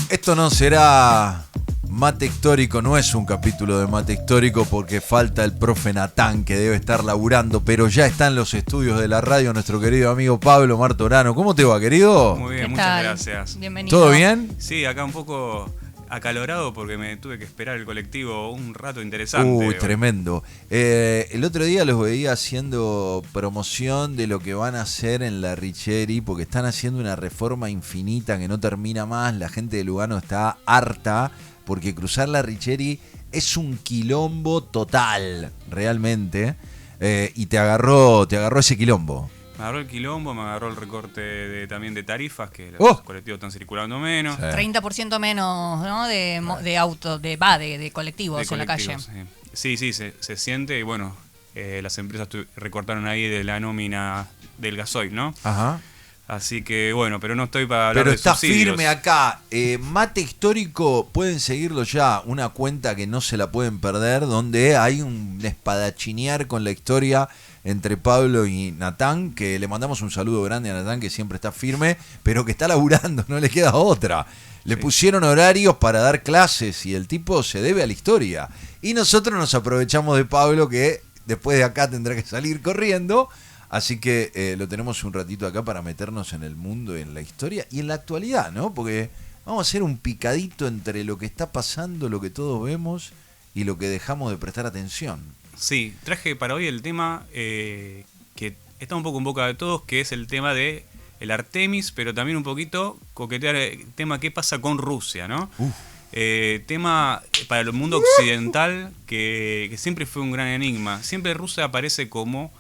Esto no será mate histórico, no es un capítulo de mate histórico porque falta el profe Natán que debe estar laburando, pero ya está en los estudios de la radio nuestro querido amigo Pablo Martorano. ¿Cómo te va, querido? Muy bien, muchas gracias. Bienvenido. ¿Todo bien? Sí, acá un poco acalorado porque me tuve que esperar el colectivo un rato interesante. Tremendo. El otro día los veía haciendo promoción de lo que van a hacer en la Richeri, porque están haciendo una reforma infinita que no termina más. La gente de Lugano está harta porque cruzar la Richeri es un quilombo total, realmente. Y te agarró ese quilombo. Me agarró el quilombo, me agarró el recorte también de tarifas, que los colectivos están circulando menos. Sí. 30% menos, ¿no? de autos, de colectivos en la calle. Sí, se siente y bueno, las empresas recortaron ahí de la nómina del gasoil, ¿no? Ajá. Así que bueno, pero no estoy para hablar Pero de está subsidios. firme acá. Mate Histórico, pueden seguirlo ya. Una cuenta que no se la pueden perder, donde hay un espadachinear con la historia entre Pablo y Natán, que le mandamos un saludo grande a Natán, que siempre está firme, pero que está laburando, no le queda otra. Le pusieron horarios para dar clases y el tipo se debe a la historia. Y nosotros nos aprovechamos de Pablo, que después de acá tendrá que salir corriendo. Así que lo tenemos un ratito acá para meternos en el mundo, en la historia y en la actualidad, ¿no? Porque vamos a hacer un picadito entre lo que está pasando, lo que todos vemos y lo que dejamos de prestar atención. Sí, traje para hoy el tema que está un poco en boca de todos, que es el tema de el Artemis, pero también un poquito coquetear el tema qué pasa con Rusia, ¿no? Tema para el mundo occidental que siempre fue un gran enigma. Siempre Rusia aparece como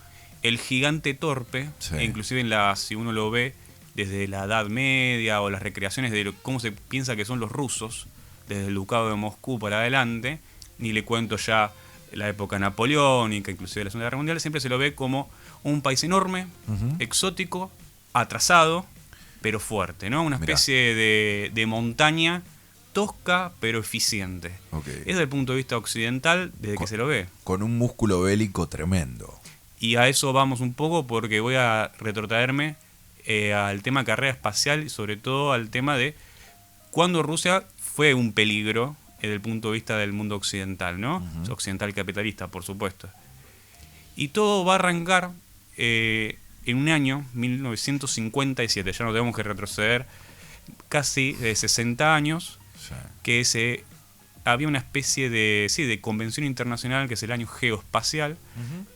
el gigante torpe, sí. Inclusive si uno lo ve desde la Edad Media o las recreaciones de cómo se piensa que son los rusos, desde el Ducado de Moscú para adelante, ni le cuento ya la época napoleónica, inclusive la Segunda Guerra Mundial, siempre se lo ve como un país enorme, exótico, atrasado, pero fuerte, ¿no? Una especie de montaña tosca, pero eficiente. Okay. Desde el punto de vista occidental, desde que se lo ve. Con un músculo bélico tremendo. Y a eso vamos un poco porque voy a retrotraerme al tema carrera espacial y sobre todo al tema de cuándo Rusia fue un peligro desde el punto de vista del mundo occidental, ¿no? Occidental capitalista, por supuesto. Y todo va a arrancar en un año, 1957, ya no tenemos que retroceder casi 60 años, Sí. que había una especie de convención internacional, que es el año geoespacial,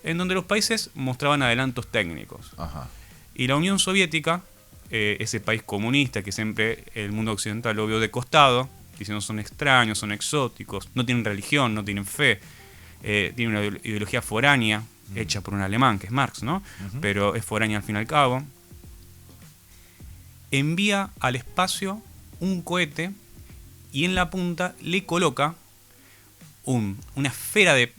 en donde los países mostraban adelantos técnicos. Ajá. Y la Unión Soviética, ese país comunista que siempre el mundo occidental lo vio de costado, diciendo son extraños, son exóticos, no tienen religión, no tienen fe, tienen una ideología foránea, hecha por un alemán, que es Marx, ¿no? Pero es foránea al fin y al cabo. Envía al espacio un cohete y en la punta le coloca una esfera de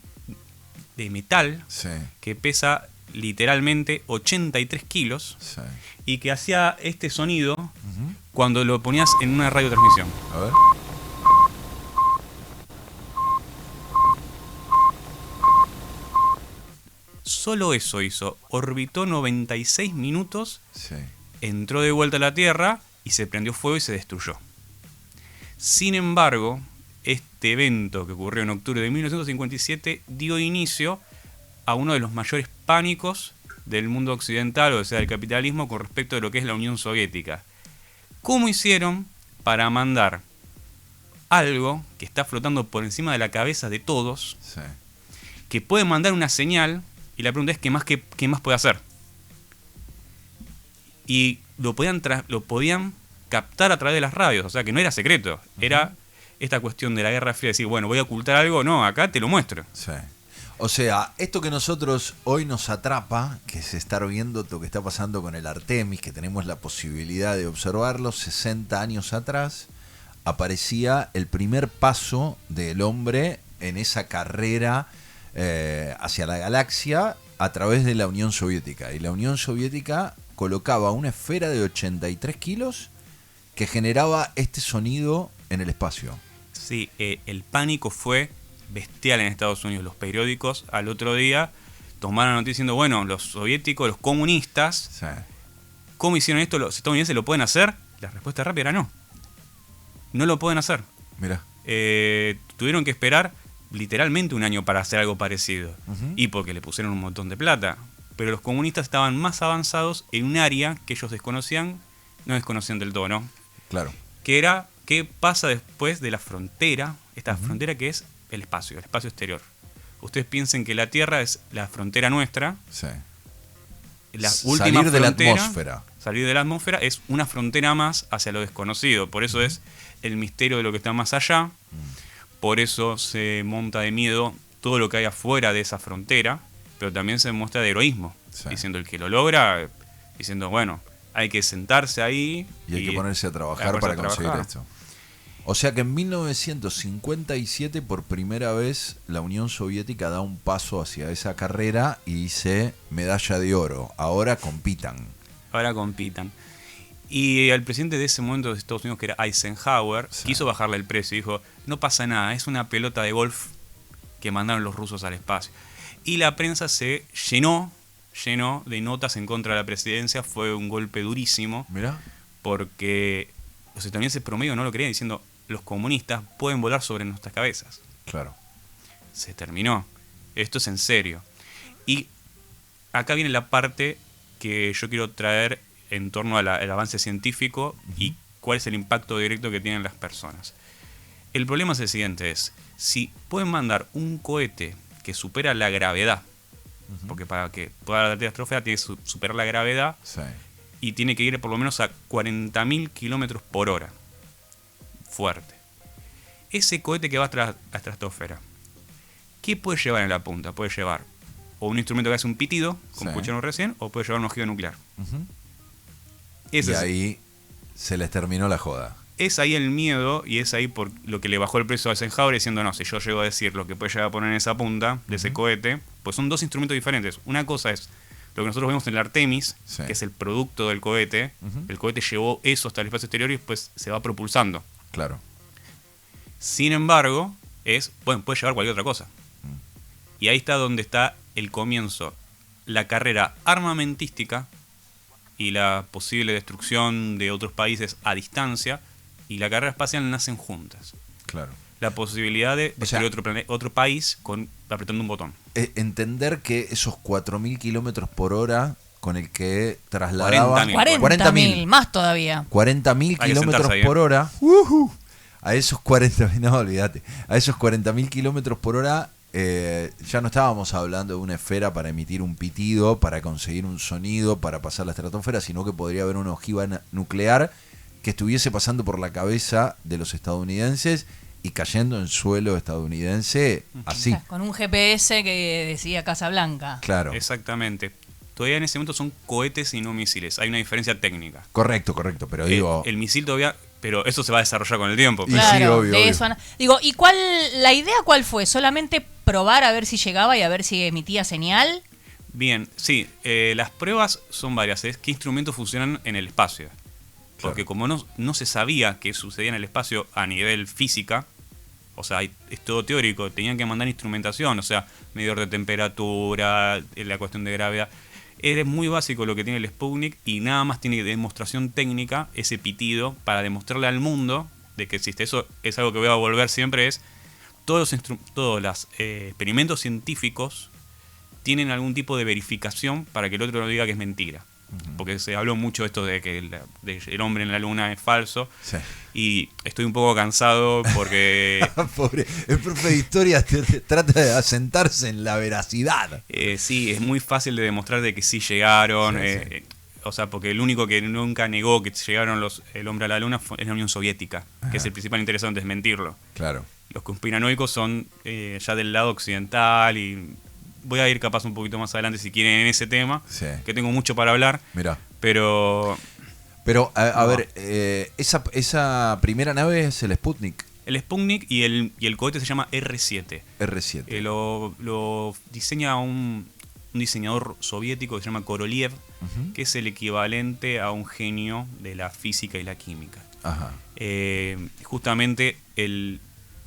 metal, Sí. que pesa literalmente 83 kilos, Sí. y que hacía este sonido cuando lo ponías en una radiotransmisión. A ver. Solo eso hizo. Orbitó 96 minutos, Sí. entró de vuelta a la Tierra y se prendió fuego y se destruyó. Sin embargo, este evento que ocurrió en octubre de 1957 dio inicio a uno de los mayores pánicos del mundo occidental, o sea, del capitalismo, con respecto a lo que es la Unión Soviética. ¿Cómo hicieron para mandar algo que está flotando por encima de la cabeza de todos, Sí. que puede mandar una señal? Y la pregunta es, ¿qué más puede hacer? Y lo podían captar a través de las radios, o sea que no era secreto, era esta cuestión de la Guerra Fría, decir, bueno, voy a ocultar algo, no, acá te lo muestro. Sí. O sea, esto que nosotros hoy nos atrapa, que es estar viendo lo que está pasando con el Artemis, que tenemos la posibilidad de observarlo, 60 años atrás aparecía el primer paso del hombre en esa carrera hacia la galaxia a través de la Unión Soviética. Y la Unión Soviética colocaba una esfera de 83 kilos que generaba este sonido en el espacio. Sí, el pánico fue bestial en Estados Unidos. Los periódicos al otro día tomaron la noticia diciendo, bueno, los soviéticos, los comunistas, Sí. ¿cómo hicieron esto? ¿Los estadounidenses lo pueden hacer? La respuesta rápida era no. no lo pueden hacer. Mirá. Tuvieron que esperar literalmente un año para hacer algo parecido. Ujú. Y porque le pusieron un montón de plata. Pero los comunistas estaban más avanzados en un área que ellos desconocían, no desconocían del todo, ¿no? Claro. Que era qué pasa después de la frontera, esta frontera que es el espacio exterior. Ustedes piensen que la Tierra es la frontera nuestra, Sí. la Salir última de la frontera, atmósfera. salir de la atmósfera es una frontera más hacia lo desconocido. Por eso es el misterio de lo que está más allá. Por eso se monta de miedo todo lo que hay afuera de esa frontera, pero también se muestra de heroísmo, Sí. diciendo el que lo logra, diciendo, bueno, hay que sentarse ahí Y hay que ponerse a trabajar hay que para ponerse a conseguir trabajar. esto. O sea que en 1957 por primera vez la Unión Soviética da un paso hacia esa carrera y dice medalla de oro, ahora compitan. Ahora compitan. Y el presidente de ese momento de Estados Unidos, que era Eisenhower, Sí. quiso bajarle el precio y dijo, no pasa nada, es una pelota de golf que mandaron los rusos al espacio. Y la prensa se llenó de notas en contra de la presidencia, fue un golpe durísimo, Mirá. porque los estadounidenses promedio no lo creían, diciendo, los comunistas pueden volar sobre nuestras cabezas. Claro. Se terminó. Esto es en serio. Y acá viene la parte que yo quiero traer en torno al avance científico y cuál es el impacto directo que tienen las personas. El problema es el siguiente, es, si pueden mandar un cohete que supera la gravedad, porque para que pueda la estratosfera tiene que superar la gravedad Sí. y tiene que ir por lo menos a 40.000 kilómetros por hora. Fuerte. Ese cohete que va a la estratosfera, ¿qué puede llevar en la punta? Puede llevar o un instrumento que hace un pitido, como Sí. escucharon recién, o puede llevar un ojivo nuclear. Ujú. Ese Y es, ahí se les terminó la joda. es ahí el miedo y es ahí por lo que le bajó el precio a Eisenhower diciendo, no, si yo llego a decir lo que puede llegar a poner en esa punta de ese cohete, pues son dos instrumentos diferentes. Una cosa es lo que nosotros vemos en el Artemis, Sí. que es el producto del cohete. Ujú. El cohete llevó eso hasta el espacio exterior y después se va propulsando. Claro. Sin embargo, puede llevar cualquier otra cosa. Y ahí está donde está el comienzo. La carrera armamentística y la posible destrucción de otros países a distancia y la carrera espacial nacen juntas. Claro. La posibilidad de O sea, destruir otro país apretando un botón. Entender que esos 4.000 kilómetros por hora con el que trasladaban 40.000. 40.000, más todavía. 40.000 Hay que kilómetros sentarse ahí, por hora, a esos 40.000, no, olvídate, a esos 40.000 kilómetros por hora ya no estábamos hablando de una esfera para emitir un pitido, para conseguir un sonido, para pasar la estratosfera, sino que podría haber una ojiva nuclear que estuviese pasando por la cabeza de los estadounidenses y cayendo en suelo estadounidense así. Con un GPS que decía Casablanca. Claro. Exactamente. Todavía en ese momento son cohetes y no misiles. Hay una diferencia técnica. Correcto, pero digo... El misil todavía... Pero eso se va a desarrollar con el tiempo. Y Claro, sí, obvio, de obvio. eso. Digo, ¿y la idea cuál fue? ¿Solamente probar a ver si llegaba y a ver si emitía señal? Bien, sí, las pruebas son varias. Es qué instrumentos funcionan en el espacio. Porque como no se sabía qué sucedía en el espacio a nivel física, o sea, es todo teórico, tenían que mandar instrumentación, o sea, medidor de temperatura, la cuestión de gravedad. Es muy básico lo que tiene el Sputnik y nada más tiene demostración técnica, ese pitido, para demostrarle al mundo de que existe. Eso es algo que voy a volver siempre, es todos los experimentos científicos tienen algún tipo de verificación para que el otro no diga que es mentira. Porque se habló mucho esto de que el hombre en la luna es falso. Sí. Y estoy un poco cansado porque Pobre, el profe de historia trata de asentarse en la veracidad. sí, es muy fácil de demostrar de que sí llegaron. Sí, sí. O sea, porque el único que nunca negó que llegaron el hombre a la luna es la Unión Soviética, que es el principal interesado en desmentirlo. Claro. Los conspiranoicos son ya del lado occidental y voy a ir capaz un poquito más adelante si quieren en ese tema, Sí. que tengo mucho para hablar, Mirá. pero Pero, a No. ver, esa primera nave es el Sputnik el Sputnik y el cohete se llama R-7. R-7. Lo diseña un diseñador soviético que se llama Korolev, Ujú. que es el equivalente a un genio de la física y la química. Ajá. Justamente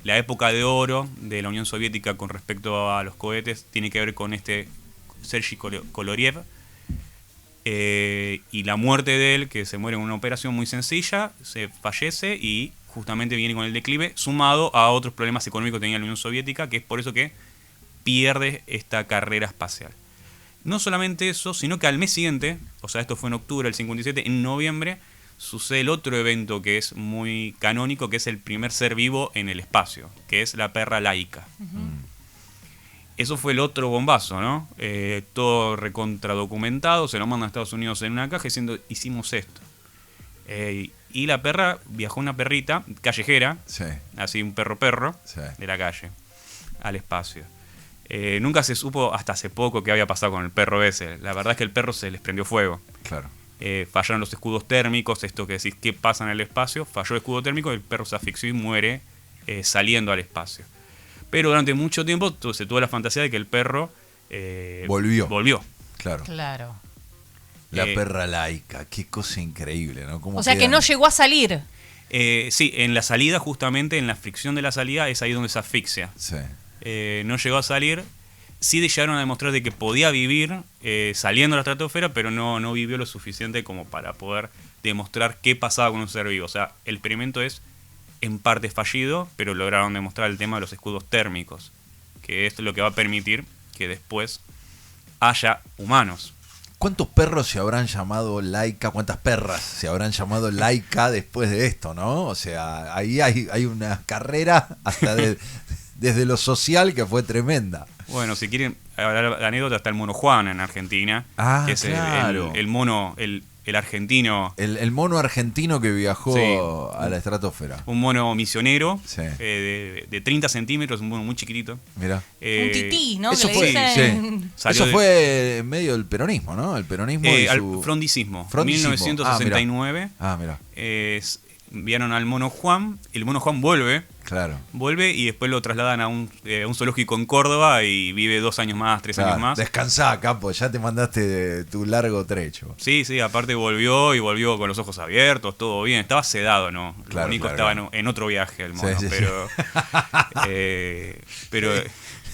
la época de oro de la Unión Soviética con respecto a los cohetes tiene que ver con este Sergei Korolev y la muerte de él, que se muere en una operación muy sencilla, se fallece y justamente viene con el declive, sumado a otros problemas económicos que tenía la Unión Soviética, que es por eso que pierde esta carrera espacial. No solamente eso, sino que al mes siguiente, o sea, esto fue en octubre del 57, en noviembre, sucede el otro evento que es muy canónico, que es el primer ser vivo en el espacio, que es la perra Laika. Eso fue el otro bombazo, ¿no? Todo recontradocumentado, se lo mandan a Estados Unidos en una caja diciendo, hicimos esto. Y la perra viajó, una perrita callejera, Sí. así un perro Sí. de la calle, al espacio. Nunca se supo hasta hace poco qué había pasado con el perro ese. La verdad es que el perro se les prendió fuego. Claro. Fallaron los escudos térmicos, esto que decís, ¿qué pasa en el espacio? Falló el escudo térmico y el perro se asfixió y muere saliendo al espacio. Pero durante mucho tiempo se tuvo la fantasía de que el perro volvió. Claro. Claro. La perra Laika, qué cosa increíble, ¿no? Cómo O sea que quedan- no llegó a salir. Sí, en la salida, justamente en la fricción de la salida, es ahí donde se asfixia. Sí. No llegó a salir. Sí llegaron a demostrar de que podía vivir saliendo a la estratosfera, pero no vivió lo suficiente como para poder demostrar qué pasaba con un ser vivo. O sea, el experimento es en parte fallido, pero lograron demostrar el tema de los escudos térmicos, que es lo que va a permitir que después haya humanos. ¿Cuántos perros se habrán llamado Laika? ¿Cuántas perras se habrán llamado Laika después de esto, no? O sea, ahí hay una carrera hasta desde lo social que fue tremenda. Bueno, si quieren hablar de anécdota, está el mono Juan en Argentina, Ah, que es claro. el mono, el argentino, El mono argentino que viajó Sí. a la estratosfera. un mono misionero Sí. De 30 centímetros, un mono muy chiquitito. Mirá. Un tití, ¿no? Eso Que fue, le dicen. Salió eso fue en medio del peronismo, ¿no? El peronismo y al su... frondicismo. Frondicismo. 1969. Ah, mira, Enviaron al mono Juan. El mono Juan claro. vuelve y después lo trasladan a un zoológico en Córdoba y vive 2 años más, 3 años más. Descansá, capo, ya te mandaste tu largo trecho. Sí, aparte volvió con los ojos abiertos, todo bien. Estaba sedado, ¿no? Claro, Lo único claro, estaba en otro viaje el mono, Sí, sí, pero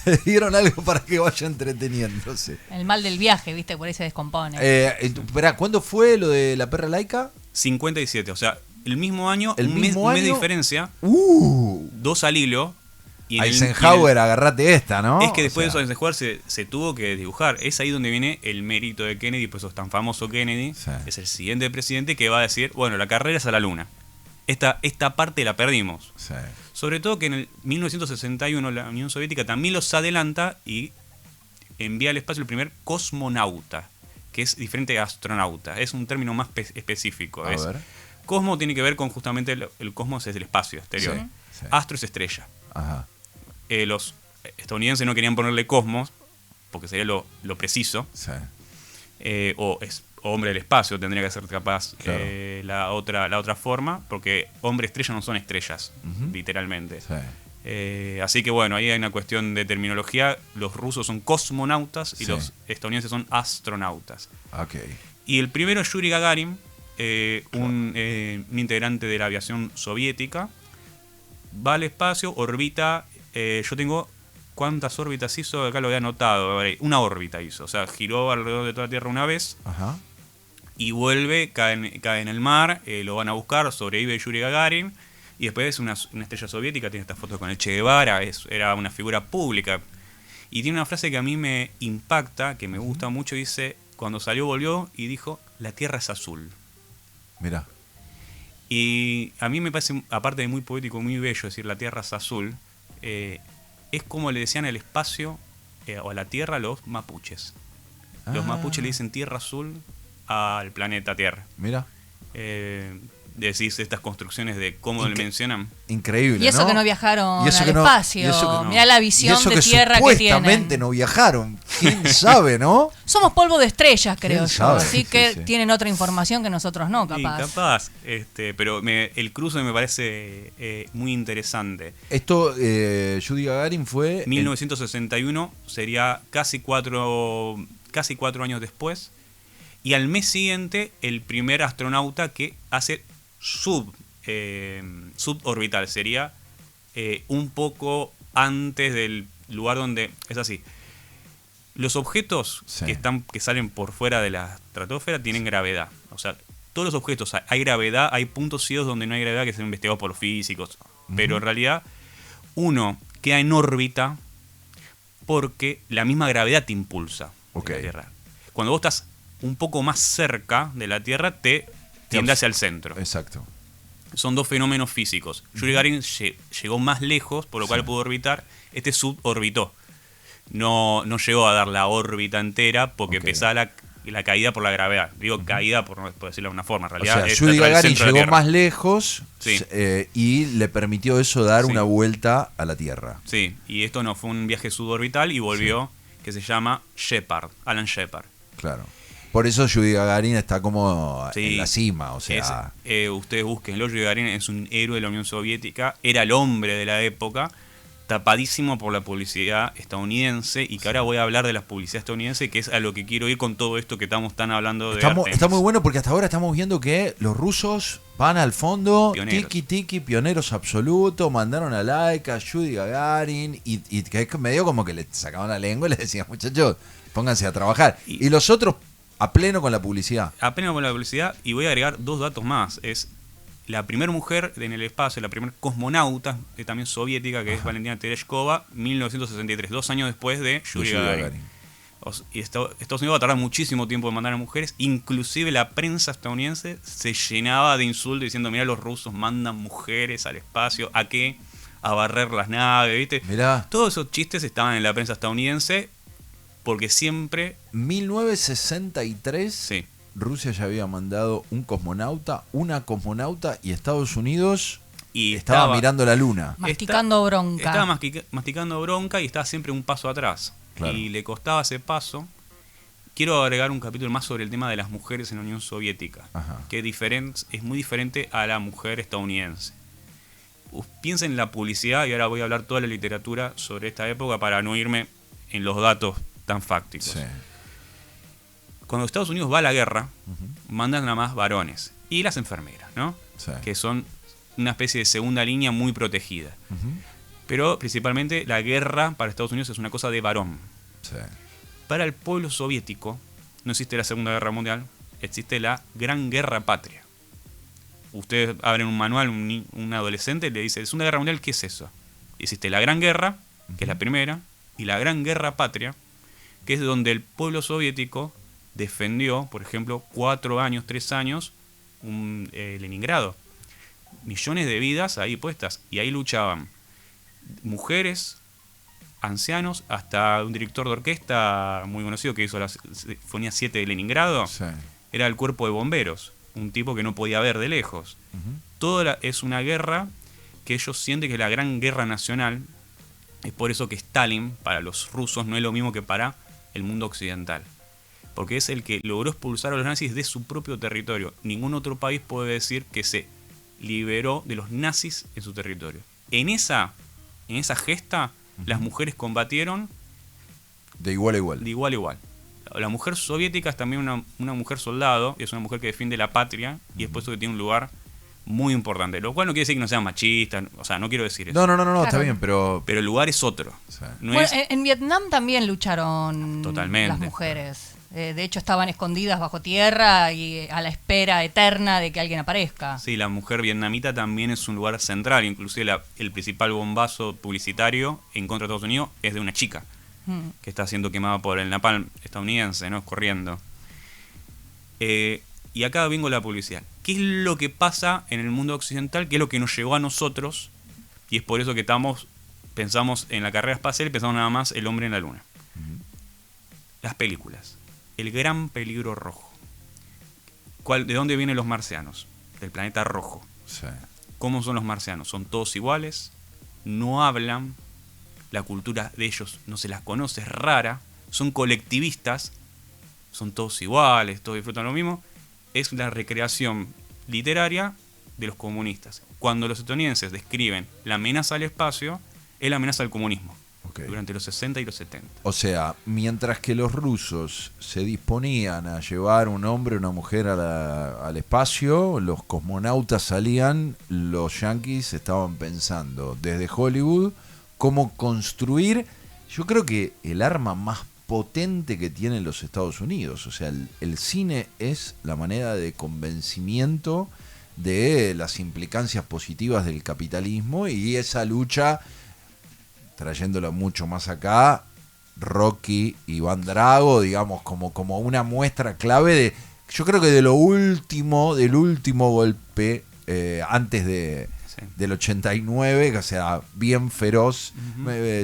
Le dieron algo para que vaya entreteniéndose. El mal del viaje, ¿viste? Por ahí se descompone. Esperá, ¿cuándo fue lo de la perra Laika? 57, o sea, el mismo año, ¿El un mismo mes de año? diferencia, 2 al hilo. Y en Eisenhower, agarrate esta, ¿no? es que después O sea, de Eisenhower se tuvo que dibujar. Es ahí donde viene el mérito de Kennedy, por eso es tan famoso Kennedy. Sí. Es el siguiente presidente que va a decir, bueno, la carrera es a la luna. Esta parte la perdimos. sí. Sobre todo que en el 1961 la Unión Soviética también los adelanta y envía al espacio el primer cosmonauta, que es diferente a astronauta. Es un término más específico. A ver. Cosmo tiene que ver con justamente el cosmos es el espacio exterior. Sí, sí. Astro es estrella. Ajá. Los estadounidenses no querían ponerle cosmos porque sería lo preciso. Sí. O hombre del espacio tendría que ser capaz Claro. la otra forma, porque hombre estrella no son estrellas, Ujú. literalmente. Sí. Así que bueno, ahí hay una cuestión de terminología. Los rusos son cosmonautas y Sí. los estadounidenses son astronautas. Ok. Y el primero es Yuri Gagarin, un integrante de la aviación soviética. Va al espacio, orbita. Yo tengo cuántas órbitas hizo, acá lo había anotado. Una órbita hizo, o sea, giró alrededor de toda la Tierra una vez Ajá. y vuelve, cae en el mar. Lo van a buscar, sobrevive Yuri Gagarin. Y después es una estrella soviética, tiene esta foto con el Che Guevara, era una figura pública. Y tiene una frase que a mí me impacta, que me gusta mucho, dice, cuando salió volvió y dijo, la Tierra es azul. Mira. Y a mí me parece, aparte de muy poético, muy bello decir la Tierra es azul, es como le decían el espacio o a la Tierra los mapuches. Los mapuches le dicen Tierra azul al planeta Tierra. Mira. Decís estas construcciones de cómo le mencionan. Increíble, Y eso ¿no? que no viajaron Y eso al que no- espacio. y eso que no. Mirá la Y visión eso de que tierra que supuestamente tienen. no viajaron. ¿Quién sabe, no? Somos polvo de estrellas, creo ¿Quién yo. sabe? Así Sí, que sí. tienen otra información que nosotros no, Sí, capaz. capaz. Pero el cruce me parece muy interesante. Esto, Yuri Gagarin fue... 1961 sería casi cuatro años después. Y al mes siguiente, el primer astronauta que hace suborbital. Sería un poco antes del lugar donde... Es así. Los objetos Sí. que salen por fuera de la estratosfera tienen gravedad. O sea, todos los objetos, hay gravedad, hay puntos ciegos donde no hay gravedad que se han investigado por los físicos, pero en realidad uno queda en órbita porque la misma gravedad te impulsa de la Tierra. Cuando vos estás un poco más cerca de la Tierra, te tiende hacia el centro. Exacto. Son dos fenómenos físicos. Yuri Gagarin llegó más lejos, por lo cual pudo orbitar. Este suborbitó. No llegó a dar la órbita entera porque pesaba la caída por la gravedad. Digo caída por decirlo de una forma. En realidad, o sea, Yuri Gagarin llegó más lejos y le permitió eso dar una vuelta a la Tierra. Sí, y esto no fue un viaje suborbital y volvió, que se llama Shepard, Alan Shepard. Claro. Por eso Yuri Gagarin está como en la cima, o sea... ustedes búsquenlo, Yuri Gagarin es un héroe de la Unión Soviética, era el hombre de la época, tapadísimo por la publicidad estadounidense, y que ahora voy a hablar de la publicidad estadounidense, que es a lo que quiero ir con todo esto que estamos tan hablando de Artemis. Está muy bueno porque hasta ahora estamos viendo que los rusos van al fondo, Pioneros. tiki, pioneros absolutos, mandaron a Laika, Yuri Gagarin, y que es medio como que le sacaban la lengua y les decían, muchachos, pónganse a trabajar. Y los otros... a pleno con la publicidad. A pleno con la publicidad, y voy a agregar dos datos más. Es la primera mujer en el espacio, la primera cosmonauta, también soviética, que es Valentina Tereshkova, 1963, 2 años después de Yuri Gagarin. Y Estados Unidos va a tardar muchísimo tiempo en mandar a mujeres, inclusive la prensa estadounidense se llenaba de insultos diciendo, mirá, los rusos mandan mujeres al espacio, ¿a qué? A barrer las naves, ¿viste? Mirá. Todos esos chistes estaban en la prensa estadounidense, porque siempre... 1963, Rusia ya había mandado una cosmonauta, y Estados Unidos estaba mirando la luna. Masticando bronca. Estaba masticando bronca y estaba siempre un paso atrás. Claro. Y le costaba ese paso. Quiero agregar un capítulo más sobre el tema de las mujeres en la Unión Soviética, que es muy diferente a la mujer estadounidense. Piensen en la publicidad, y ahora voy a hablar toda la literatura sobre esta época para no irme en los datos tan fácticos. Sí. Cuando Estados Unidos va a la guerra, mandan a más varones y las enfermeras, ¿no? Sí. Que son una especie de segunda línea muy protegida. Pero principalmente la guerra para Estados Unidos es una cosa de varón. Sí. Para el pueblo soviético no existe la Segunda Guerra Mundial, existe la Gran Guerra Patria. Ustedes abren un manual, un adolescente le dice, ¿Segunda Guerra Mundial qué es eso? Existe la Gran Guerra, que es la primera, y la Gran Guerra Patria, que es donde el pueblo soviético defendió, por ejemplo, 3 años, Leningrado. Millones de vidas ahí puestas. Y ahí luchaban mujeres, ancianos, hasta un director de orquesta muy conocido que hizo la Sinfonía 7 de Leningrado. Sí. Era el cuerpo de bomberos. Un tipo que no podía ver de lejos. Es una guerra que ellos sienten que es la gran guerra nacional. Es por eso que Stalin, para los rusos, no es lo mismo que para el mundo occidental. Porque es el que logró expulsar a los nazis de su propio territorio. Ningún otro país puede decir que se liberó de los nazis en su territorio. En esa gesta, las mujeres combatieron de igual a igual. De igual a igual. La mujer soviética es también una mujer soldado, es una mujer que defiende la patria, y es por eso que tiene un lugar muy importante. Lo cual no quiere decir que no sean machistas, o sea, no quiero decir eso. No, claro. Está bien, pero el lugar es otro. Sí. No bueno, en Vietnam también lucharon totalmente las mujeres. De hecho, estaban escondidas bajo tierra y a la espera eterna de que alguien aparezca. Sí, la mujer vietnamita también es un lugar central. Inclusive el principal bombazo publicitario en contra de Estados Unidos es de una chica que está siendo quemada por el napalm estadounidense, ¿no? Corriendo. Y acá vengo la publicidad. ¿Qué es lo que pasa en el mundo occidental? ¿Qué es lo que nos llegó a nosotros? Y es por eso que pensamos en la carrera espacial y pensamos nada más el hombre en la luna. Las películas. El gran peligro rojo. ¿De dónde vienen los marcianos? Del planeta rojo. Sí. ¿Cómo son los marcianos? Son todos iguales, no hablan, la cultura de ellos no se las conoce, es rara, son colectivistas, son todos iguales, todos disfrutan lo mismo. Es la recreación literaria de los comunistas. Cuando los estadounidenses describen la amenaza al espacio, es la amenaza al comunismo. Okay. Durante los 60 y los 70. O sea, mientras que los rusos se disponían a llevar un hombre o una mujer al espacio, los cosmonautas salían, los yanquis estaban pensando desde Hollywood cómo construir, yo creo que el arma más potente que tienen los Estados Unidos. O sea, el cine es la manera de convencimiento de las implicancias positivas del capitalismo, y esa lucha, trayéndola mucho más acá, Rocky y Iván Drago, digamos, como una muestra clave de, yo creo que del último golpe antes del 89, o sea, bien feroz.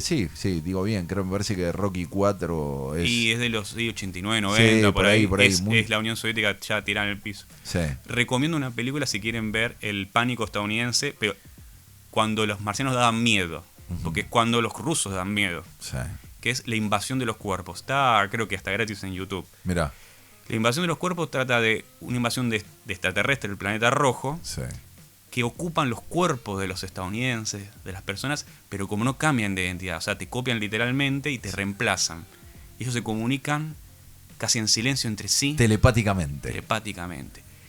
Sí, digo bien, me parece que Rocky 4 es... Y es de los 89, 90, sí, por ahí. Muy... Es la Unión Soviética ya tirada en el piso. Sí. Recomiendo una película si quieren ver el pánico estadounidense, pero cuando los marcianos daban miedo, porque es cuando los rusos dan miedo. Sí. Que es La invasión de los cuerpos. Está, creo que hasta gratis en YouTube. Mirá. La invasión de los cuerpos trata de una invasión de extraterrestres del planeta rojo, sí, que ocupan los cuerpos de los estadounidenses, de las personas, pero como no cambian de identidad, o sea, te copian literalmente y te reemplazan. Y ellos se comunican casi en silencio entre sí. Telepáticamente.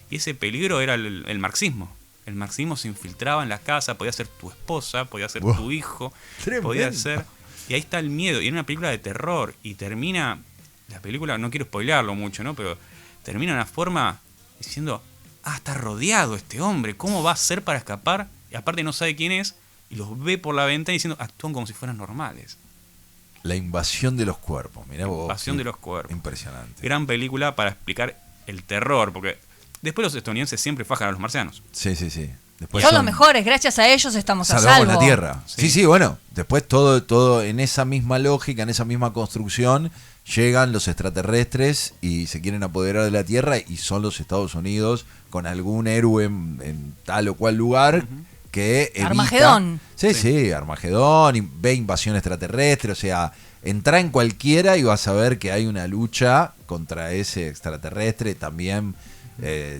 Y ese peligro era el marxismo. El marxismo se infiltraba en la casa, podía ser tu esposa, podía ser tu hijo, podía ser... Y ahí está el miedo. Y era una película de terror. Y termina... La película, no quiero spoilearlo mucho, ¿no? Pero termina de una forma diciendo... está rodeado este hombre. ¿Cómo va a ser para escapar? Y aparte no sabe quién es. Y los ve por la ventana diciendo... Actúan como si fueran normales. La invasión de los cuerpos. Mirá vos. Invasión de los cuerpos. Impresionante. Gran película para explicar el terror. Porque después los estadounidenses siempre fajan a los marcianos. Sí. Después son los mejores, gracias a ellos estamos a salvamos salvo. la Tierra. Sí, bueno. Después todo en esa misma lógica, en esa misma construcción, llegan los extraterrestres y se quieren apoderar de la Tierra, y son los Estados Unidos con algún héroe en tal o cual lugar que evita... Armagedón. Sí, Armagedón, y ve invasión extraterrestre, o sea, entra en cualquiera y vas a ver que hay una lucha contra ese extraterrestre, también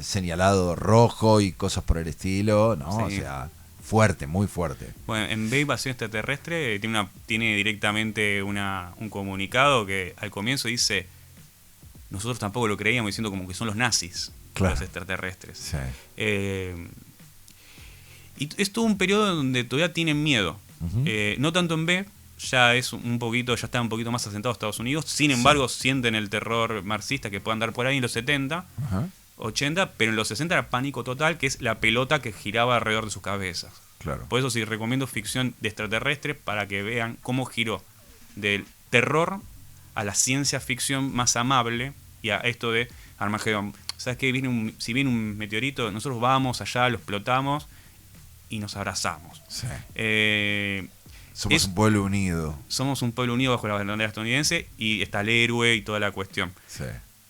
señalado rojo y cosas por el estilo, ¿no? Sí. O sea, fuerte, muy fuerte. Bueno, en B Invasión Extraterrestre tiene directamente un comunicado que al comienzo dice: nosotros tampoco lo creíamos, diciendo como que son los nazis, claro, los extraterrestres. Sí. Y es todo un periodo donde todavía tienen miedo. No tanto en B, ya está un poquito más asentado Estados Unidos. Sin embargo, sienten el terror marxista que puede andar por ahí en los 70, 80, pero en los 60 era pánico total, que es la pelota que giraba alrededor de sus cabezas. Claro. Por eso sí recomiendo ficción de extraterrestres, para que vean cómo giró del terror a la ciencia ficción más amable y a esto de Armagedón. ¿Sabes qué? Si viene un meteorito, nosotros vamos allá, lo explotamos y nos abrazamos. Sí. Somos un pueblo unido. Somos un pueblo unido bajo la bandera estadounidense, y está el héroe y toda la cuestión. Sí.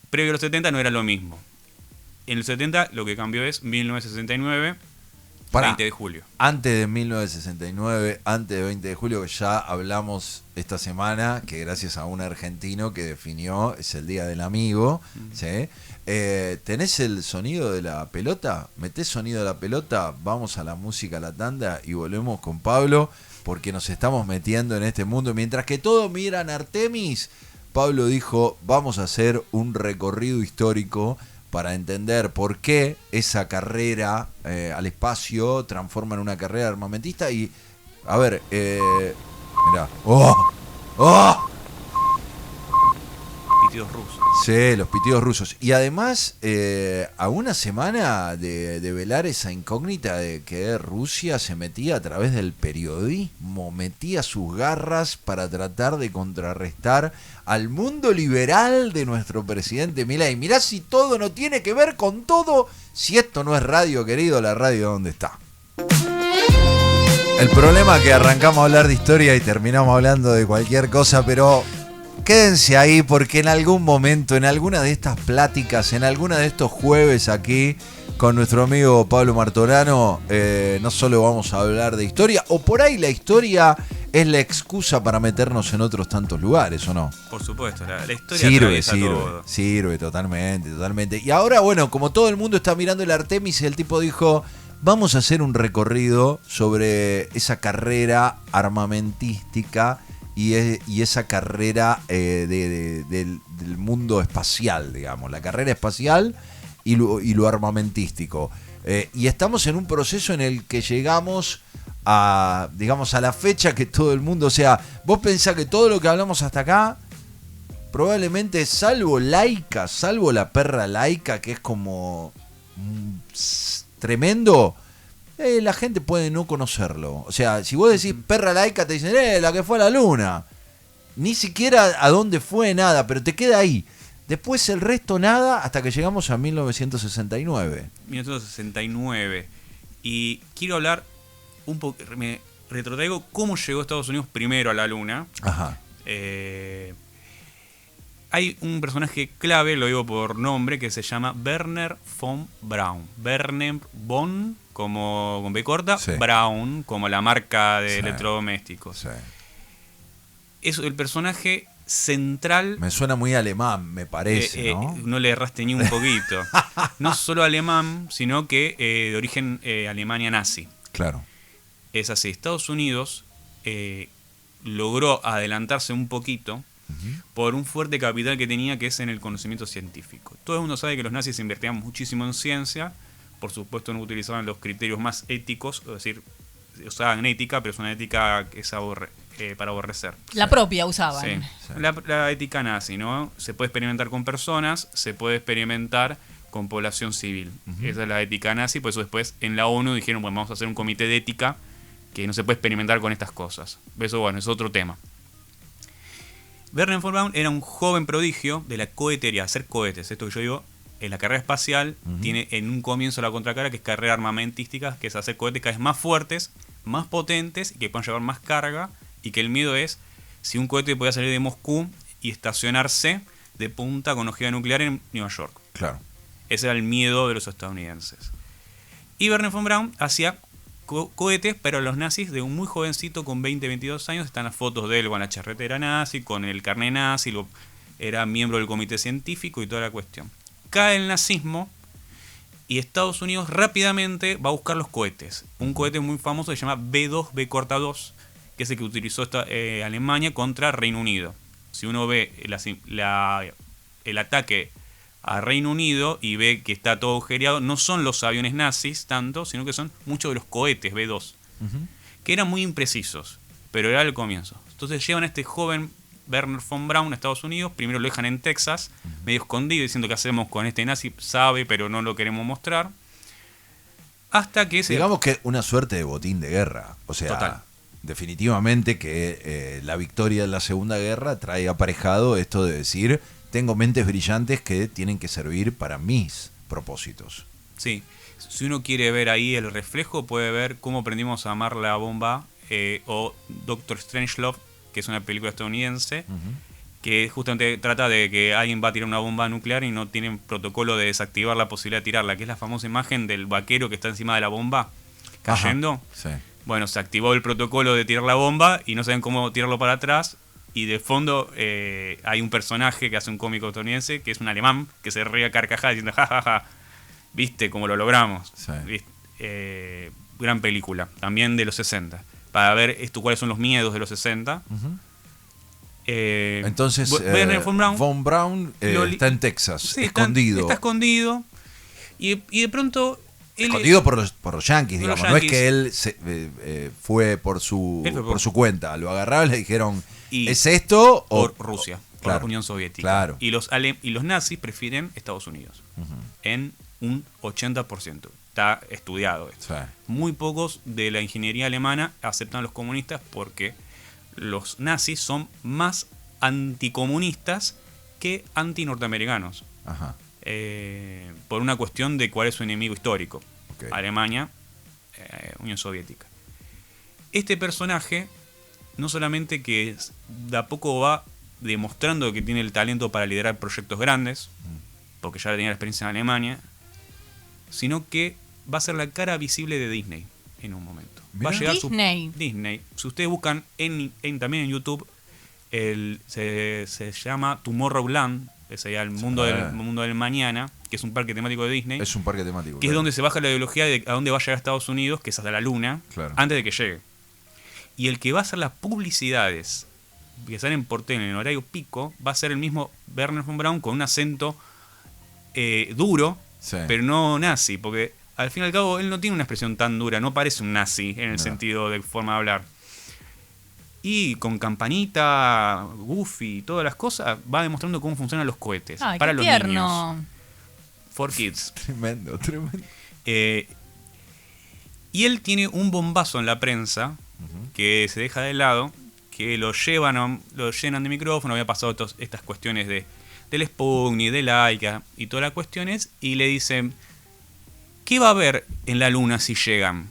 Previo a los 70 no era lo mismo. En los 70 lo que cambió es 1969, 20 de julio. Antes de 1969, antes de 20 de julio, que ya hablamos esta semana, que gracias a un argentino que definió, es el Día del Amigo. ¿Sí? ¿Tenés el sonido de la pelota? Metés sonido de la pelota, vamos a la música, a la tanda, y volvemos con Pablo, porque nos estamos metiendo en este mundo. Mientras que todos miran Artemis, Pablo dijo: vamos a hacer un recorrido histórico para entender por qué esa carrera al espacio transforma en una carrera armamentista. Y, a ver, mirá. ¡Oh! Pitidos rusos. Sí, los pitidos rusos. Y además, a una semana de velar esa incógnita de que Rusia se metía a través del periodismo, metía sus garras para tratar de contrarrestar al mundo liberal de nuestro presidente Milei. Mirá si todo no tiene que ver con todo, si esto no es radio, querido, la radio ¿dónde está? El problema es que arrancamos a hablar de historia y terminamos hablando de cualquier cosa, pero quédense ahí, porque en algún momento, en alguna de estas pláticas, en alguna de estos jueves aquí con nuestro amigo Pablo Martorano, no solo vamos a hablar de historia, o por ahí la historia es la excusa para meternos en otros tantos lugares, ¿o no? Por supuesto, la historia sirve totalmente. Y ahora, bueno, como todo el mundo está mirando el Artemis, el tipo dijo: vamos a hacer un recorrido sobre esa carrera armamentística y esa carrera del mundo espacial, digamos, la carrera espacial y lo armamentístico. Y estamos en un proceso en el que llegamos a la fecha que todo el mundo, o sea, vos pensás que todo lo que hablamos hasta acá probablemente, salvo Laika, salvo la perra Laika, que es como tremendo, la gente puede no conocerlo. O sea, si vos decís perra Laika, te dicen, la que fue a la luna. Ni siquiera a dónde fue, nada, pero te queda ahí. Después el resto nada, hasta que llegamos a 1969. 1969. Y quiero hablar un poco, me retrotraigo cómo llegó Estados Unidos primero a la luna. Ajá. Hay un personaje clave, lo digo por nombre, que se llama Wernher von Braun. Wernher von, como con B corta, Sí. Braun, como la marca de Sí. electrodomésticos. Sí. Es el personaje central. Me suena muy alemán, me parece, ¿no? No le erraste ni un poquito. No solo alemán, sino que de origen Alemania nazi. Claro. Es así. Estados Unidos logró adelantarse un poquito por un fuerte capital que tenía, que es en el conocimiento científico. Todo el mundo sabe que los nazis invertían muchísimo en ciencia. Por supuesto no utilizaban los criterios más éticos, es decir, usaban ética, pero es una ética que es para aborrecer. La propia usaban. Sí. La ética nazi, ¿no? Se puede experimentar con personas, se puede experimentar con población civil. Esa es la ética nazi, por eso después en la ONU dijeron, bueno, vamos a hacer un comité de ética que no se puede experimentar con estas cosas. Eso, bueno, es otro tema. Wernher von Braun era un joven prodigio de la cohetería, hacer cohetes. Esto que yo digo, en la carrera espacial tiene en un comienzo la contracara, que es carrera armamentística, que es hacer cohetes cada vez más fuertes, más potentes, y que puedan llevar más carga, y que el miedo es si un cohete podía salir de Moscú y estacionarse de punta con ojiva nuclear en Nueva York. Claro. Ese era el miedo de los estadounidenses. Y Wernher von Braun hacía cohetes, pero los nazis de un muy jovencito, con 20, 22 años, están las fotos de él con la charretera nazi, con el carné nazi, era miembro del comité científico y toda la cuestión. Cae el nazismo y Estados Unidos rápidamente va a buscar los cohetes. Un cohete muy famoso se llama B-2, B-2, que es el que utilizó Alemania contra Reino Unido. Si uno ve el ataque a Reino Unido y ve que está todo agujereado, no son los aviones nazis tanto, sino que son muchos de los cohetes B-2, que eran muy imprecisos, pero era el comienzo. Entonces llevan a este joven Wernher von Braun a Estados Unidos, primero lo dejan en Texas, medio escondido, diciendo que hacemos con este nazi, sabe, pero no lo queremos mostrar. Hasta que digamos que una suerte de botín de guerra. O sea, total. Definitivamente que la victoria de la Segunda Guerra trae aparejado esto de decir, tengo mentes brillantes que tienen que servir para mis propósitos. Sí, si uno quiere ver ahí el reflejo, puede ver cómo aprendimos a amar la bomba, o Doctor Strangelove, que es una película estadounidense, que justamente trata de que alguien va a tirar una bomba nuclear y no tienen protocolo de desactivar la posibilidad de tirarla, que es la famosa imagen del vaquero que está encima de la bomba cayendo. Sí. Bueno, se activó el protocolo de tirar la bomba y no saben cómo tirarlo para atrás. Y de fondo hay un personaje que hace un cómico estadounidense, que es un alemán, que se ríe a carcajadas diciendo, jajaja, viste cómo lo logramos. Sí. Gran película, también de los 60. Para ver cuáles son los miedos de los 60. Entonces, Wernher von Braun está en Texas, sí, escondido. Está escondido. Y de pronto... Escondido por los yanquis, digamos. los No es yanquis. que él fue por su cuenta. Lo agarraron y le dijeron, ¿es esto o por Rusia, por claro, la Unión Soviética? Claro. Y los nazis prefieren Estados Unidos en un 80%. Está estudiado esto. Sí. Muy pocos de la ingeniería alemana aceptan a los comunistas porque los nazis son más anticomunistas que antinorteamericanos. Ajá. Por una cuestión de cuál es su enemigo histórico. Okay. Alemania, Unión Soviética. Este personaje no solamente que de a poco va demostrando que tiene el talento para liderar proyectos grandes, porque ya tenía la experiencia en Alemania, sino que va a ser la cara visible de Disney en un momento. Va a llegar Disney. Si ustedes buscan también en YouTube, se llama Tomorrowland, es allá el mundo del mañana, que es un parque temático de Disney. Es un parque temático. Que es donde se baja la ideología de a dónde va a llegar Estados Unidos, que es hasta la luna, antes de que llegue. Y el que va a hacer las publicidades que salen por tele en horario pico va a ser el mismo Wernher von Braun, con un acento duro, pero no nazi, porque al fin y al cabo él no tiene una expresión tan dura, no parece un nazi en el sentido de forma de hablar. Y con campanita, Goofy y todas las cosas, va demostrando cómo funcionan los cohetes. Ay, para qué los tierno. niños. For kids. Tremendo, tremendo. Y él tiene un bombazo en la prensa que se deja de lado, que lo llenan de micrófono. Había pasado estas cuestiones del Sputnik, de Laika y todas las cuestiones, y le dicen: ¿qué va a haber en la luna si llegan?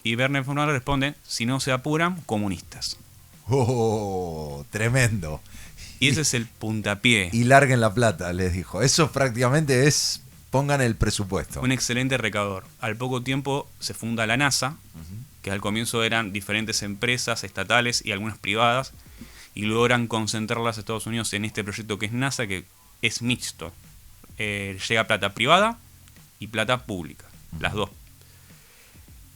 Y Werner von Braun responde: si no se apuran, comunistas. Oh, tremendo. Y ese es el puntapié. Y larguen la plata, les dijo. Eso prácticamente es, pongan el presupuesto. Un excelente recaudador. Al poco tiempo se funda la NASA, que al comienzo eran diferentes empresas estatales y algunas privadas, y logran concentrarlas a Estados Unidos en este proyecto que es NASA, que es mixto. Llega plata privada y plata pública, las dos.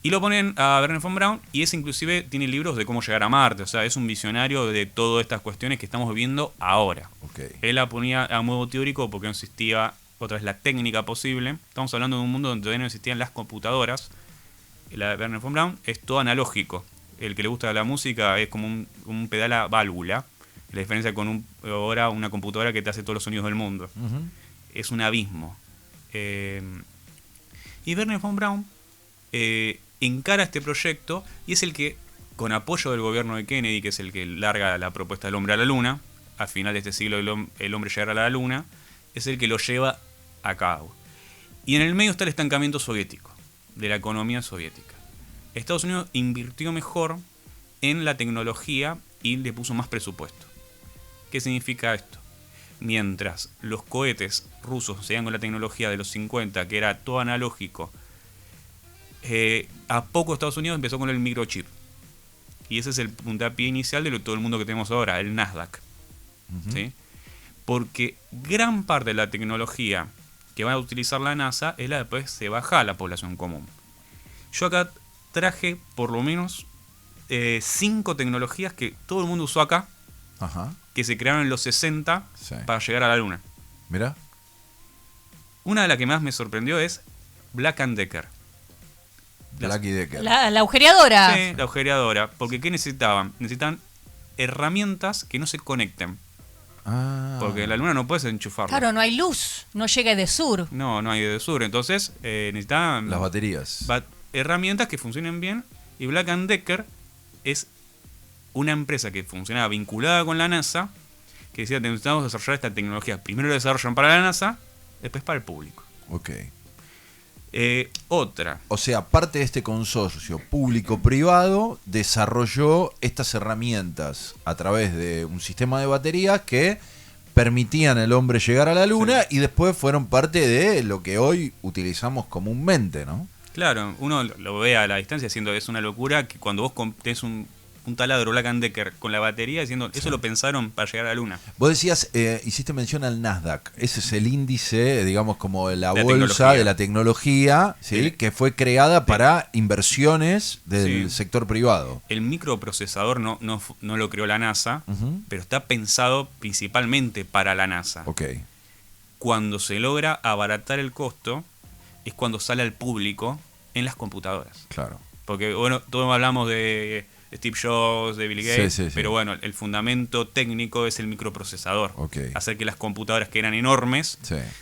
Y lo ponen a Werner von Braun, y ese inclusive tiene libros de cómo llegar a Marte. O sea, es un visionario de todas estas cuestiones que estamos viviendo ahora. Okay. Él la ponía a modo teórico porque no existía otra vez la técnica posible. Estamos hablando de un mundo donde todavía no existían las computadoras. La de Werner von Braun es todo analógico. El que le gusta la música es como un pedal a válvula. La diferencia con ahora una computadora que te hace todos los sonidos del mundo. Es un abismo. Y Werner von Braun encara este proyecto, y es el que, con apoyo del gobierno de Kennedy, que es el que larga la propuesta del hombre a la luna, a final de este siglo el hombre llegará a la luna, es el que lo lleva a cabo. Y en el medio está el estancamiento soviético, de la economía soviética. Estados Unidos invirtió mejor en la tecnología y le puso más presupuesto. ¿Qué significa esto? Mientras los cohetes rusos seguían con la tecnología de los 50, que era todo analógico, a poco Estados Unidos empezó con el microchip. Y ese es el puntapié inicial de todo el mundo que tenemos ahora, el Nasdaq. ¿Sí? Porque gran parte de la tecnología que va a utilizar la NASA es la que después se baja a la población común. Yo acá traje por lo menos 5 tecnologías que todo el mundo usó acá, que se crearon en los 60 para llegar a la Luna. Mira. Una de las que más me sorprendió es Black & Decker. Black & Decker. La agujereadora. Sí, la agujereadora. Porque ¿qué necesitaban? Necesitan herramientas que no se conecten. Porque la luna no puedes enchufarla. Claro, no hay luz, no llega de sur. No hay de sur. Entonces necesitaban las baterías. Herramientas que funcionen bien. Y Black & Decker es una empresa que funcionaba vinculada con la NASA, que decía: necesitamos desarrollar esta tecnología. Primero la desarrollan para la NASA, después para el público. Ok. Otra. O sea, parte de este consorcio público-privado desarrolló estas herramientas a través de un sistema de baterías que permitían al hombre llegar a la Luna, y después fueron parte de lo que hoy utilizamos comúnmente, ¿no? Claro, uno lo ve a la distancia diciendo que es una locura, que cuando vos tenés un taladro Black & Decker con la batería, diciendo, eso lo pensaron para llegar a la Luna. Vos decías, hiciste mención al Nasdaq. Ese es el índice, digamos, como la bolsa tecnología. de la tecnología, ¿sí? Que fue creada para inversiones del sector privado. El microprocesador no lo creó la NASA, pero está pensado principalmente para la NASA. Ok. Cuando se logra abaratar el costo, es cuando sale al público en las computadoras. Claro. Porque, bueno, todos hablamos de Steve Jobs, de Bill Gates, pero bueno, el fundamento técnico es el microprocesador. Hacer que las computadoras, que eran enormes,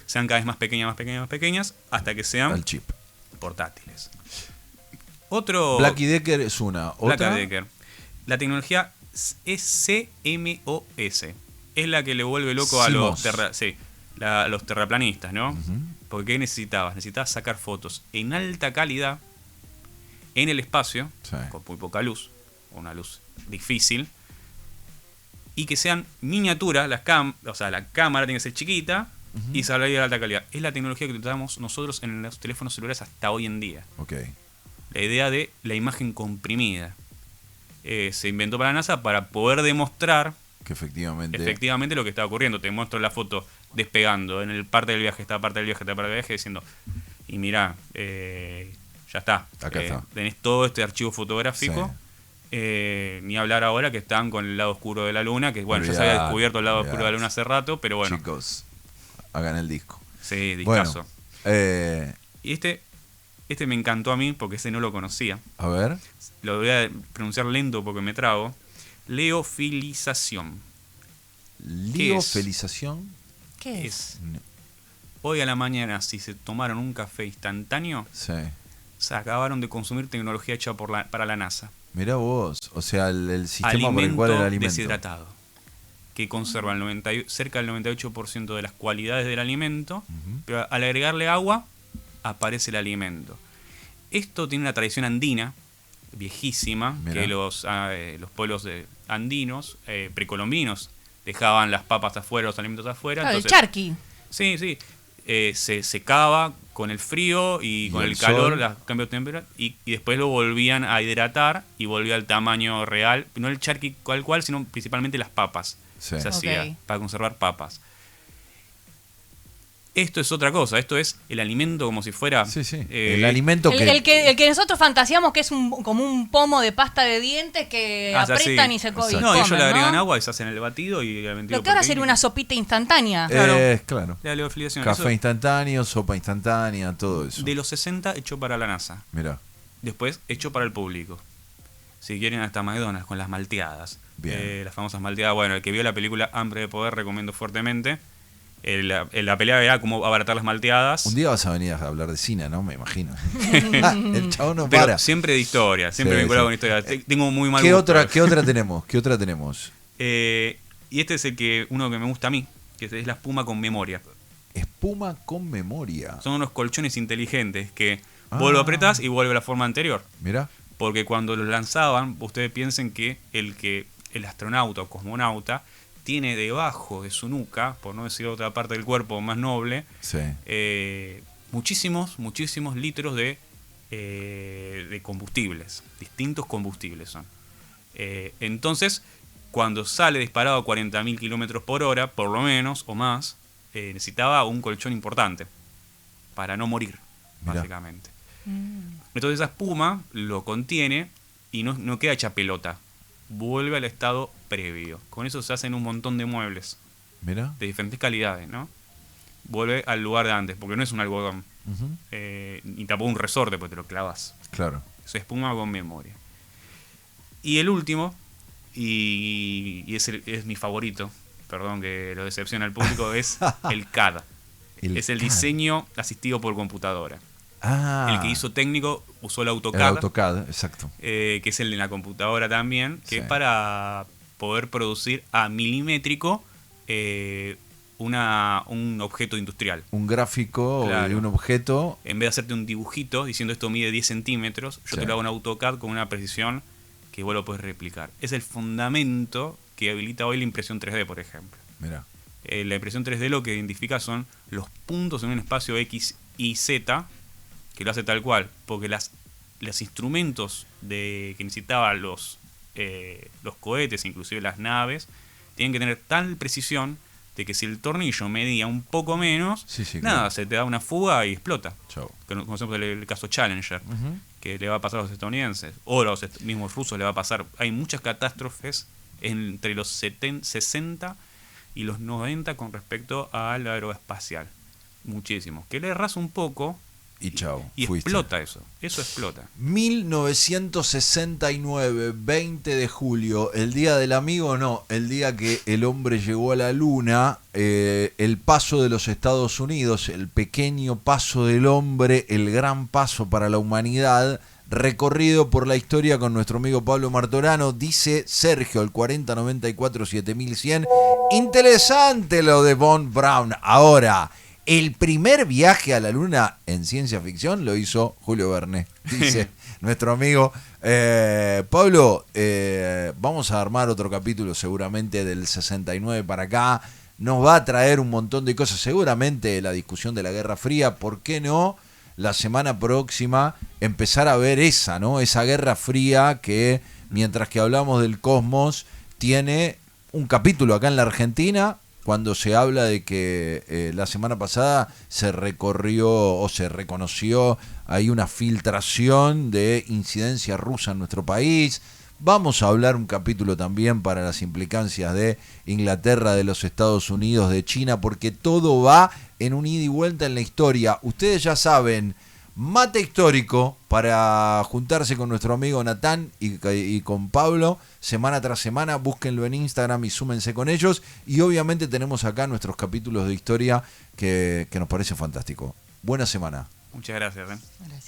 sean cada vez más pequeñas, más pequeñas, más pequeñas, hasta que sean el chip. Portátiles. Otro. Black & Decker es una. ¿Otra? Black & Decker. La tecnología es CMOS. Es la que le vuelve loco a los terraplanistas, ¿no? Porque ¿qué necesitabas? Necesitabas sacar fotos en alta calidad en el espacio, con muy poca luz, una luz difícil, y que sean miniaturas, la cámara tiene que ser chiquita y salir de alta calidad. Es la tecnología que utilizamos nosotros en los teléfonos celulares hasta hoy en día. La idea de la imagen comprimida. Se inventó para la NASA para poder demostrar que efectivamente lo que está ocurriendo. Te muestro la foto despegando en el parte del viaje, esta parte del viaje, diciendo, y mirá, ya está. Acá está. Tenés todo este archivo fotográfico. Ni hablar ahora que están con el lado oscuro de la luna, que bueno, ya se había descubierto el lado oscuro de la luna hace rato, pero bueno. Chicos, hagan el disco. Sí, discazo. Bueno, y este me encantó a mí porque ese no lo conocía. A ver. Lo voy a pronunciar lento porque me trago. Leofilización. Liofilización. ¿Qué es? Hoy a la mañana, si se tomaron un café instantáneo, Sí. se acabaron de consumir tecnología hecha para la NASA. Mirá vos, o sea, el sistema por el cual el alimento. Deshidratado, que conserva cerca del 98% de las cualidades del alimento, pero al agregarle agua, aparece el alimento. Esto tiene una tradición andina, viejísima, Mirá. que los pueblos andinos, precolombinos, dejaban las papas afuera, los alimentos afuera. Claro, Entonces, el charqui. sí. Se secaba con el frío y con el el calor, sol. los cambios de temperatura, y después lo volvían a hidratar y volvía al tamaño real. No el charqui cual, sino principalmente las papas. Sí. Se hacía Ok. para conservar papas. Esto es otra cosa, esto es el alimento como si fuera... Sí. El alimento El que nosotros fantaseamos que es como un pomo de pasta de dientes que Ah, o sea, apretan sí. y se Exacto. No, ellos comen, le agregan ¿no? agua y se hacen el batido y el Lo que ahora sería una sopita instantánea. Claro. La leofilización. Café Eso instantáneo, sopa instantánea, todo eso. de los 60 hecho para la NASA. Mirá. Después hecho para el público. Si quieren hasta McDonald's con las malteadas. Bien. Las famosas malteadas. Bueno, el que vio la película Hambre de Poder recomiendo fuertemente. La pelea era cómo abaratar las malteadas. Un día vas a venir a hablar de cine, ¿no? Me imagino. El chavo no Pero para. siempre de historia, siempre Sí, vinculado sí. con historia. Tengo muy mal ¿Qué gusto. otra tenemos? ¿Qué otra tenemos? Y este es uno que me gusta a mí, que es la espuma con memoria. Espuma con memoria. Son unos colchones inteligentes que vos lo apretás y vuelve a la forma anterior. Mirá. Porque cuando los lanzaban, ustedes piensen que el astronauta o cosmonauta tiene debajo de su nuca, por no decir otra parte del cuerpo más noble, Sí. muchísimos litros de combustibles. Distintos combustibles son. Entonces, cuando sale disparado a 40.000 kilómetros por hora, por lo menos, o más, necesitaba un colchón importante para no morir, Mirá. básicamente. Entonces esa espuma lo contiene y no queda hecha pelota. Vuelve al estado previo. Con eso se hacen un montón de muebles Mirá. de diferentes calidades, ¿no? Vuelve al lugar de antes, porque no es un algodón. Ujú. Ni tampoco un resorte, porque te lo clavas. Claro. Es espuma con memoria. Y el último, y es mi favorito, perdón que lo decepciona al público, es el CAD. Es el CAD. diseño asistido por computadora. Ah. El que hizo técnico usó el El AutoCAD, AutoCAD, exacto. que es el de la computadora también, que Sí. es para poder producir a milimétrico un objeto industrial. Un gráfico Claro. de un objeto. En vez de hacerte un dibujito diciendo esto mide 10 centímetros, yo Sí. te lo hago en AutoCAD con una precisión que vos lo puedes replicar. Es el fundamento que habilita hoy la impresión 3D, por ejemplo. Mirá. La impresión 3D lo que identifica son los puntos en un espacio X y Z, que lo hace tal cual, porque los instrumentos que necesitaban los cohetes, inclusive las naves, tienen que tener tal precisión de que si el tornillo medía un poco menos, Sí, nada, claro. se te da una fuga y explota. Chau. Conocemos el caso Challenger, Ujú. que le va a pasar a los estadounidenses, o a los mismos rusos le va a pasar. Hay muchas catástrofes entre los 60 y los 90 con respecto al aeroespacial. Muchísimos. Que le erras un poco Y chau. y fuiste. explota eso. Eso explota. 1969, 20 de julio, el día del amigo, no, el día que el hombre llegó a la luna, el paso de los Estados Unidos, el pequeño paso del hombre, el gran paso para la humanidad, recorrido por la historia con nuestro amigo Pablo Martorano, dice Sergio, el 4094-7100, interesante lo de Von Braun. Ahora, el primer viaje a la luna en ciencia ficción lo hizo Julio Verne, dice nuestro amigo. Pablo, vamos a armar otro capítulo seguramente del 69 para acá. Nos va a traer un montón de cosas, seguramente la discusión de la Guerra Fría, ¿por qué no? La semana próxima empezar a ver esa, ¿no? Esa Guerra Fría que, mientras que hablamos del cosmos, tiene un capítulo acá en la Argentina, cuando se habla de que la semana pasada se recorrió o se reconoció hay una filtración de incidencia rusa en nuestro país. Vamos a hablar un capítulo también para las implicancias de Inglaterra, de los Estados Unidos, de China, porque todo va en un ida y vuelta en la historia. Ustedes ya saben, mate histórico para para juntarse con nuestro amigo Natán y con Pablo semana tras semana. Búsquenlo en Instagram y súmense con ellos. Y obviamente tenemos acá nuestros capítulos de historia que nos parece fantástico. Buena semana. Muchas gracias. Gracias.